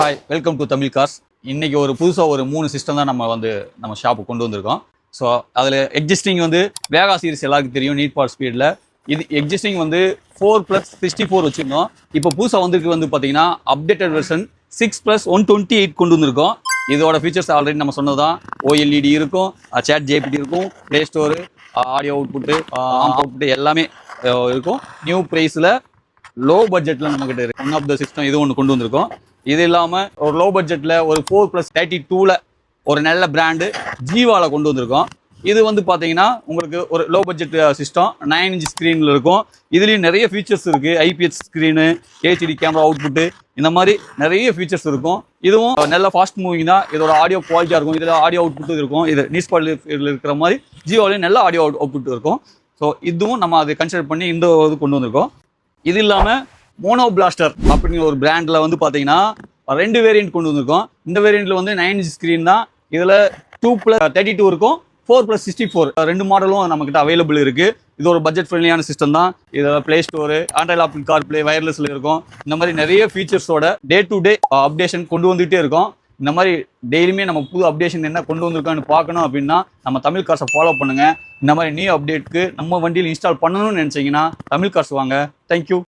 Hi welcome to Tamil cars. இன்னைக்கு புதுசாக ஒரு 3 சிஸ்டம் தான் நம்ம ஷாப்புக்கு கொண்டு வந்திருக்கோம். ஸோ அதில் எக்ஸிஸ்டிங் வேகா சீரிஸ் எல்லாருக்கும் தெரியும், நீட் ஃபார் ஸ்பீடில். இது எக்ஸிஸ்டிங் 4+64 வச்சுருந்தோம். இப்போ புதுசாக பார்த்தீங்கன்னா அப்டேட்டட் வெர்ஷன் 6+128 கொண்டு வந்திருக்கோம். இதோட ஃபீச்சர்ஸ் ஆல்ரெடி நம்ம சொன்னது தான். ஓஎல்இடி இருக்கும், சேட் ஜேபிடி இருக்கும், play store, audio output, output எல்லாமே இருக்கும். நியூ ப்ரைஸில் லோ பட்ஜெட்டில் நம்மக்கிட்ட இருக்கு. ஒன் ஆஃப் த சிஸ்டம் இது ஒன்று கொண்டு வந்திருக்கோம். இது இல்லாமல் ஒரு லோ பட்ஜெட்டில் ஒரு 4+32ல் ஒரு நல்ல பிராண்டு ஜீவாவில் கொண்டு வந்திருக்கோம். இது பார்த்தீங்கன்னா உங்களுக்கு ஒரு லோ பட்ஜெட் சிஸ்டம், 9 இன்ச் ஸ்க்ரீனில் இருக்கும். இதுலேயும் நிறைய ஃபீச்சர்ஸ் இருக்குது. IPS screen, HD camera output, இந்த மாதிரி நிறைய ஃபீச்சர்ஸ் இருக்கும். இதுவும் நல்ல ஃபாஸ்ட் மூவிங் தான். இதோட ஆடியோ குவாலிட்டியாக இருக்கும். இதில் ஆடியோ அவுட்புட்டு இருக்கும். இது நீஸ்பால் இருக்கிற மாதிரி ஜீவாலையும் நல்ல ஆடியோ அவுட்புட் இருக்கும். ஸோ இதுவும் நம்ம அதை கன்சிடர் பண்ணி இந்த இது கொண்டு வந்திருக்கோம். இது இல்லாமல் மோனோ பிளாஸ்டர் அப்படிங்கிற ஒரு பிராண்டில் பார்த்தீங்கன்னா 2 வேரியன்ட் கொண்டு வந்திருக்கோம். இந்த வேரியண்ட்டில் 9 இன்ச் ஸ்க்ரீன் தான். இதில் 2+32 இருக்கும், 4+64 2 மாடலும் நம்மக்கிட்ட அவைலபிள் இருக்குது. இது ஒரு பட்ஜெட் ஃப்ரெண்ட்லியான சிஸ்டம் தான். இதில் play store, Android Apple CarPlay, வயர்லெஸில் இருக்கும். இந்த மாதிரி நிறைய ஃபீச்சர்ஸோட டே டு டே அப்டேஷன் கொண்டு வந்துகிட்டே இருக்கும். இந்த மாதிரி டெய்லியுமே நம்ம புது அப்டேஷன் என்ன கொண்டு வந்திருக்கோன்னு பார்க்கணும் அப்படின்னா நம்ம தமிழ் கார்ஸை ஃபாலோ பண்ணுங்கள். இந்த மாதிரி நியூ அப்டேட்டுக்கு நம்ம வண்டியில் இன்ஸ்டால் பண்ணணும்னு நினச்சிங்கன்னா தமிழ் கார்ஸ் வாங்க. தேங்க்யூ.